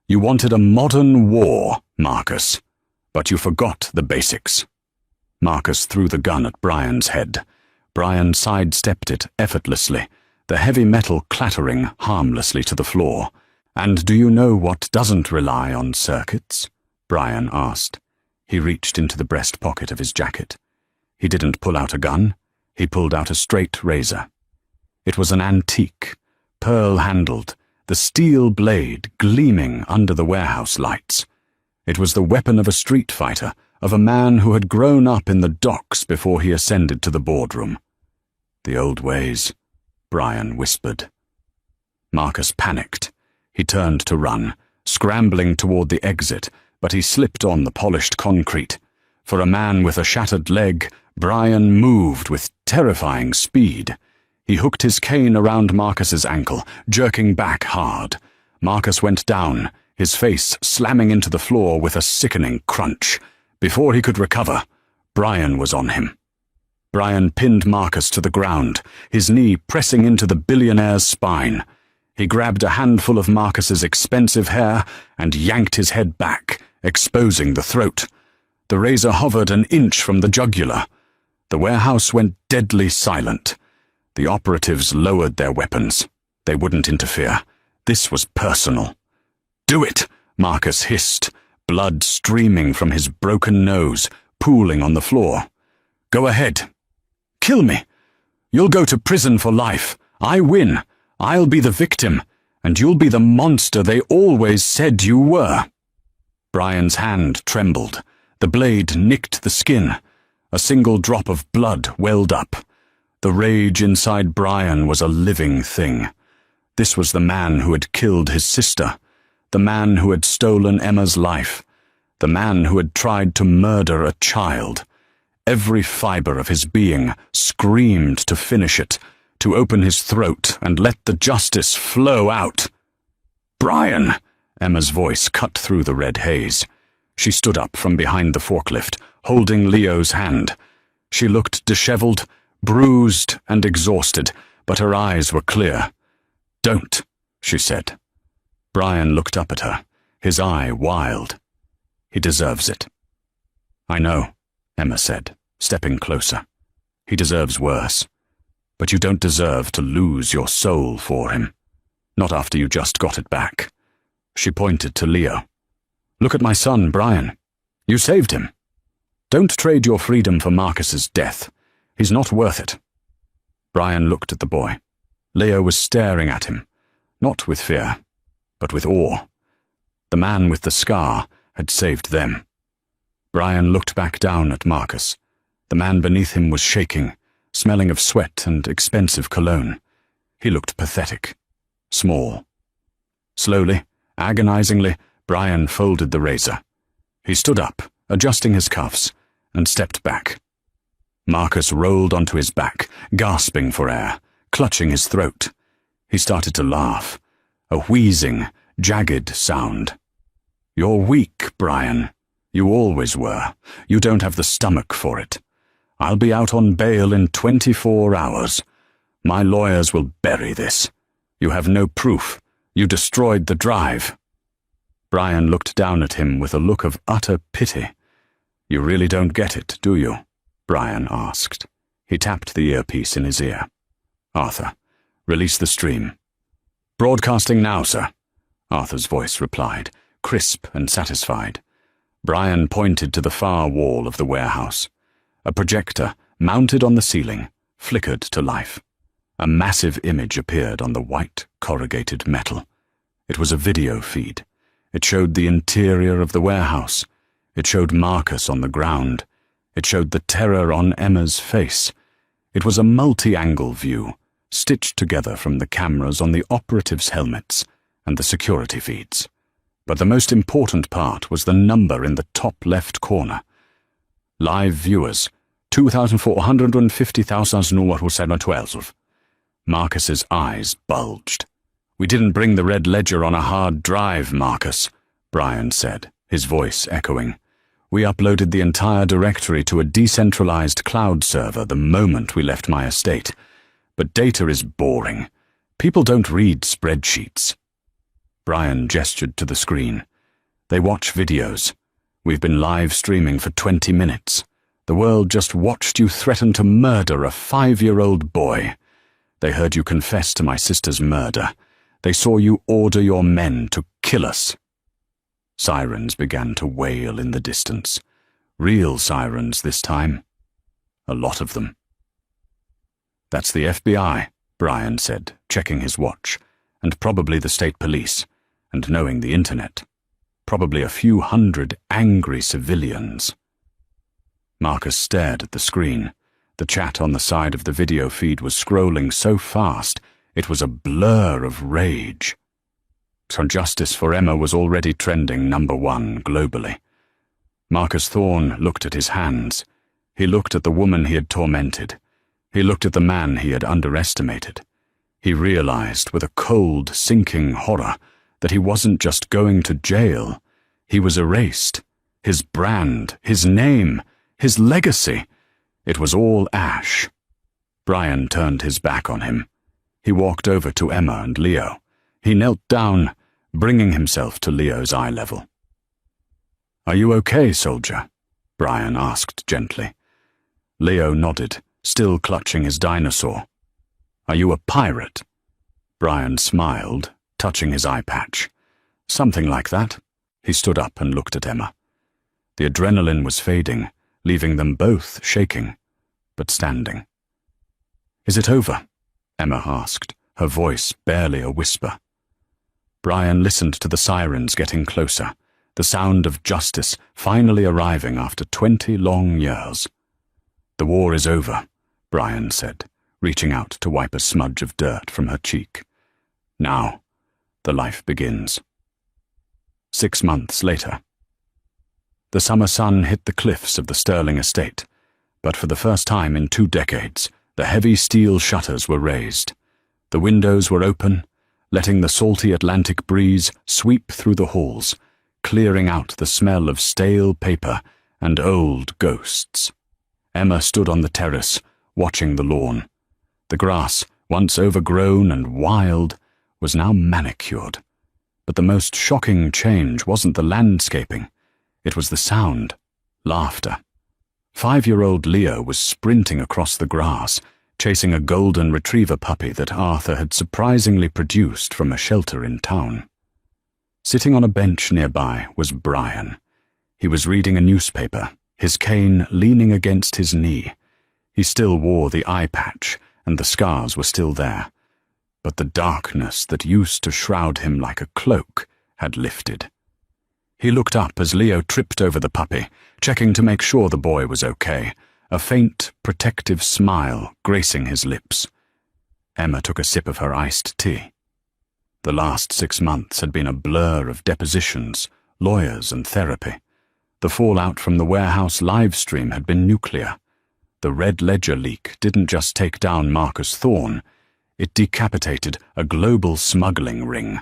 You wanted a modern war, Marcus, but you forgot the basics." Marcus threw the gun at Brian's head. Brian sidestepped it effortlessly, the heavy metal clattering harmlessly to the floor. "And do you know what doesn't rely on circuits?" Brian asked. He reached into the breast pocket of his jacket. He didn't pull out a gun. He pulled out a straight razor. It was an antique, pearl-handled, the steel blade gleaming under the warehouse lights. It was the weapon of a street fighter, of a man who had grown up in the docks before he ascended to the boardroom. "The old ways," Brian whispered. Marcus panicked. He turned to run, scrambling toward the exit, but he slipped on the polished concrete. For a man with a shattered leg, Brian moved with terrifying speed. He hooked his cane around Marcus's ankle, jerking back hard. Marcus went down, his face slamming into the floor with a sickening crunch. Before he could recover, Brian was on him. Brian pinned Marcus to the ground, his knee pressing into the billionaire's spine. He grabbed a handful of Marcus's expensive hair and yanked his head back, exposing the throat. The razor hovered an inch from the jugular. The warehouse went deadly silent. The operatives lowered their weapons. They wouldn't interfere. This was personal. "Do it!" Marcus hissed, blood streaming from his broken nose, pooling on the floor. "Go ahead. Kill me. You'll go to prison for life. I win. I'll be the victim, and you'll be the monster they always said you were." Brian's hand trembled. The blade nicked the skin. A single drop of blood welled up. The rage inside Brian was a living thing. This was the man who had killed his sister, the man who had stolen Emma's life, the man who had tried to murder a child. Every fibre of his being screamed to finish it, to open his throat and let the justice flow out. "Brian!" Emma's voice cut through the red haze. She stood up from behind the forklift, holding Leo's hand. She looked disheveled, bruised and exhausted, but her eyes were clear. "Don't," she said. Brian looked up at her, his eye wild. "He deserves it." "I know," Emma said, stepping closer. "He deserves worse. But you don't deserve to lose your soul for him. Not after you just got it back." She pointed to Leo. "Look at my son, Brian. You saved him. Don't trade your freedom for Marcus's death. He's not worth it." Brian looked at the boy. Leo was staring at him, not with fear, but with awe. The man with the scar had saved them. Brian looked back down at Marcus. The man beneath him was shaking, smelling of sweat and expensive cologne. He looked pathetic, small. Slowly, agonizingly, Brian folded the razor. He stood up, adjusting his cuffs, and stepped back. Marcus rolled onto his back, gasping for air, clutching his throat. He started to laugh, a wheezing, jagged sound. "You're weak, Brian. You always were. You don't have the stomach for it. I'll be out on bail in 24 hours. My lawyers will bury this. You have no proof. You destroyed the drive." Brian looked down at him with a look of utter pity. "You really don't get it, do you?" Brian asked. He tapped the earpiece in his ear. "Arthur, release the stream." "Broadcasting now, sir," Arthur's voice replied, crisp and satisfied. Brian pointed to the far wall of the warehouse. A projector, mounted on the ceiling, flickered to life. A massive image appeared on the white, corrugated metal. It was a video feed. It showed the interior of the warehouse. It showed Marcus on the ground. It showed the terror on Emma's face. It was a multi-angle view, stitched together from the cameras on the operatives' helmets and the security feeds. But the most important part was the number in the top left corner. Live viewers, 2,450,012. Marcus's eyes bulged. "We didn't bring the red ledger on a hard drive, Marcus," Brian said, his voice echoing. "We uploaded the entire directory to a decentralized cloud server the moment we left my estate. But data is boring. People don't read spreadsheets." Brian gestured to the screen. "They watch videos. We've been live streaming for 20 minutes. The world just watched you threaten to murder a 5-year-old boy. They heard you confess to my sister's murder. They saw you order your men to kill us." Sirens began to wail in the distance. Real sirens this time. A lot of them. "That's the FBI," Brian said, checking his watch, "and probably the state police, and knowing the internet. Probably a few hundred angry civilians." Marcus stared at the screen. The chat on the side of the video feed was scrolling so fast, it was a blur of rage. So Justice for Emma was already trending #1 globally. Marcus Thorne looked at his hands. He looked at the woman he had tormented. He looked at the man he had underestimated. He realized with a cold, sinking horror that he wasn't just going to jail. He was erased. His brand, his name, his legacy. It was all ash. Brian turned his back on him. He walked over to Emma and Leo. He knelt down, bringing himself to Leo's eye level. "Are you okay, soldier?" Brian asked gently. Leo nodded, still clutching his dinosaur. "Are you a pirate?" Brian smiled, touching his eye patch. "Something like that." He stood up and looked at Emma. The adrenaline was fading, leaving them both shaking, but standing. "Is it over?" Emma asked, her voice barely a whisper. Brian listened to the sirens getting closer, the sound of justice finally arriving after 20 long years. "The war is over," Brian said, reaching out to wipe a smudge of dirt from her cheek. Now, the life begins. 6 months later. The summer sun hit the cliffs of the Sterling estate, but for the first time in 2 decades, the heavy steel shutters were raised. The windows were open, letting the salty Atlantic breeze sweep through the halls, clearing out the smell of stale paper and old ghosts. Emma stood on the terrace, watching the lawn. The grass, once overgrown and wild, was now manicured. But the most shocking change wasn't the landscaping. It was the sound. Laughter. 5-year-old Leo was sprinting across the grass, chasing a golden retriever puppy that Arthur had surprisingly produced from a shelter in town. Sitting on a bench nearby was Brian. He was reading a newspaper, his cane leaning against his knee. He still wore the eye patch, and the scars were still there. But the darkness that used to shroud him like a cloak had lifted. He looked up as Leo tripped over the puppy, checking to make sure the boy was okay, a faint, protective smile gracing his lips. Emma took a sip of her iced tea. The last 6 months had been a blur of depositions, lawyers and therapy. The fallout from the warehouse live stream had been nuclear. The Red Ledger leak didn't just take down Marcus Thorne, it decapitated a global smuggling ring.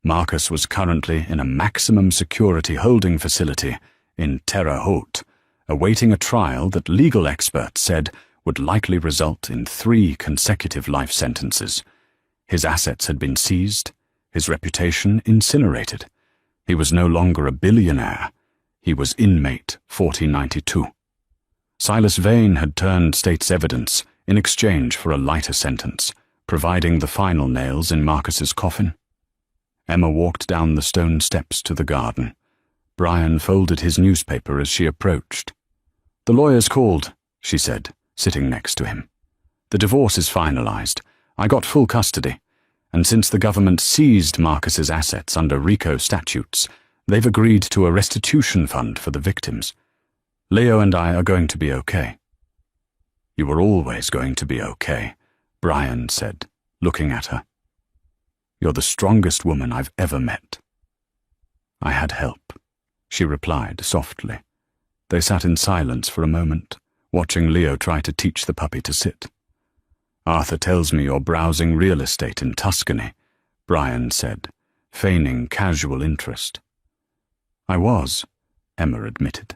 Marcus was currently in a maximum security holding facility in Terre Haute, awaiting a trial that legal experts said would likely result in 3 consecutive life sentences. His assets had been seized, his reputation incinerated. He was no longer a billionaire. He was inmate 4092. Silas Vane had turned state's evidence in exchange for a lighter sentence, providing the final nails in Marcus's coffin. Emma walked down the stone steps to the garden. Brian folded his newspaper as she approached. "The lawyers called," she said, sitting next to him. "The divorce is finalized. I got full custody, and since the government seized Marcus's assets under RICO statutes, they've agreed to a restitution fund for the victims. Leo and I are going to be okay." "You were always going to be okay," Brian said, looking at her. "You're the strongest woman I've ever met." "I had help," she replied softly. They sat in silence for a moment, watching Leo try to teach the puppy to sit. "Arthur tells me you're browsing real estate in Tuscany," Brian said, feigning casual interest. "I was," Emma admitted.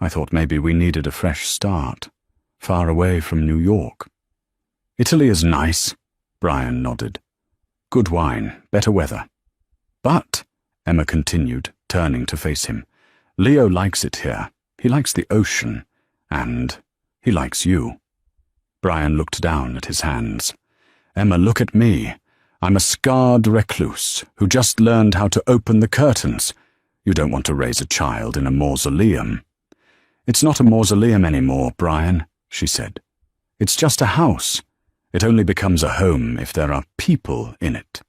"I thought maybe we needed a fresh start, far away from New York." "Italy is nice," Brian nodded. "Good wine, better weather." "But," Emma continued, turning to face him, "Leo likes it here. He likes the ocean, and he likes you." Brian looked down at his hands. "Emma, look at me. I'm a scarred recluse who just learned how to open the curtains. You don't want to raise a child in a mausoleum." "It's not a mausoleum anymore, Brian," she said. "It's just a house. It only becomes a home if there are people in it."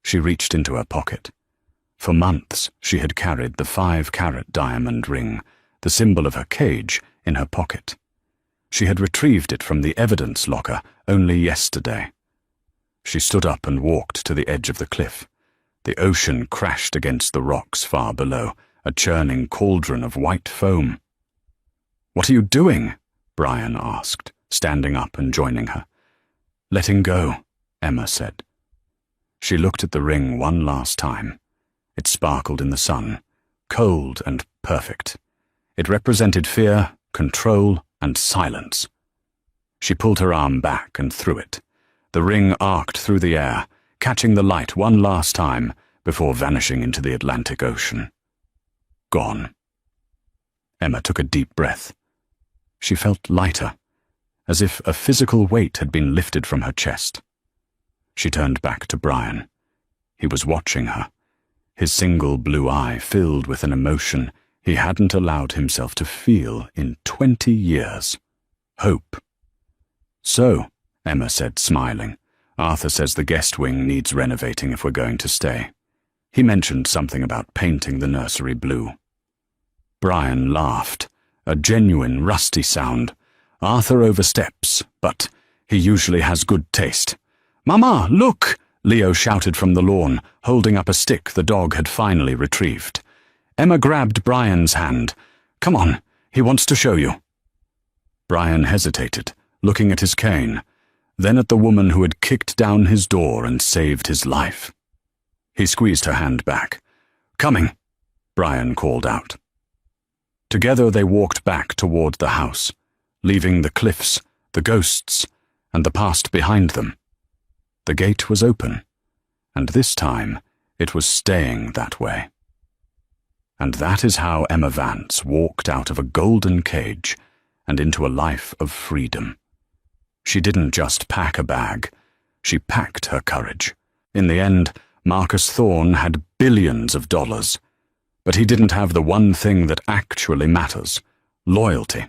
She reached into her pocket. For months she had carried the 5-carat diamond ring, the symbol of her cage, in her pocket. She had retrieved it from the evidence locker only yesterday. She stood up and walked to the edge of the cliff. The ocean crashed against the rocks far below, a churning cauldron of white foam. "What are you doing?" Brian asked, standing up and joining her. "Letting go," Emma said. She looked at the ring one last time. It sparkled in the sun, cold and perfect. It represented fear, control, and silence. She pulled her arm back and threw it. The ring arced through the air, catching the light one last time before vanishing into the Atlantic Ocean. Gone. Emma took a deep breath. She felt lighter, as if a physical weight had been lifted from her chest. She turned back to Brian. He was watching her, his single blue eye filled with an emotion he hadn't allowed himself to feel in 20 years. Hope. "So," Emma said, smiling, "Arthur says the guest wing needs renovating if we're going to stay. He mentioned something about painting the nursery blue." Brian laughed, a genuine rusty sound. "Arthur oversteps, but he usually has good taste. Mama, look!" Leo shouted from the lawn, holding up a stick the dog had finally retrieved. Emma grabbed Brian's hand. "Come on, he wants to show you." Brian hesitated, looking at his cane, then at the woman who had kicked down his door and saved his life. He squeezed her hand back. "Coming," Brian called out. Together they walked back toward the house, leaving the cliffs, the ghosts, and the past behind them. The gate was open, and this time it was staying that way. And that is how Emma Vance walked out of a golden cage and into a life of freedom. She didn't just pack a bag, she packed her courage. In the end, Marcus Thorne had billions of dollars, but he didn't have the one thing that actually matters: loyalty.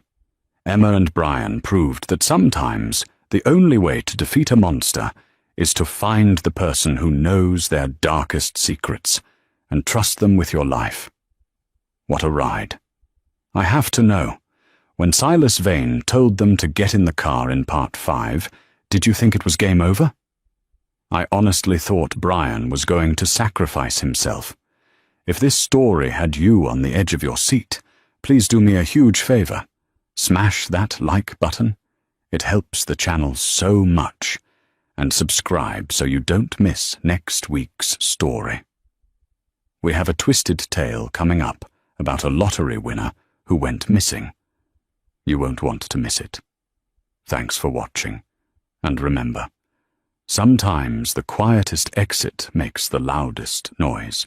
Emma and Brian proved that sometimes the only way to defeat a monster is to find the person who knows their darkest secrets and trust them with your life. What a ride. I have to know, when Silas Vane told them to get in the car in Part 5, did you think it was game over? I honestly thought Brian was going to sacrifice himself. If this story had you on the edge of your seat, please do me a huge favor. Smash that like button. It helps the channel so much. And subscribe so you don't miss next week's story. We have a twisted tale coming up about a lottery winner who went missing. You won't want to miss it. Thanks for watching. And remember, sometimes the quietest exit makes the loudest noise.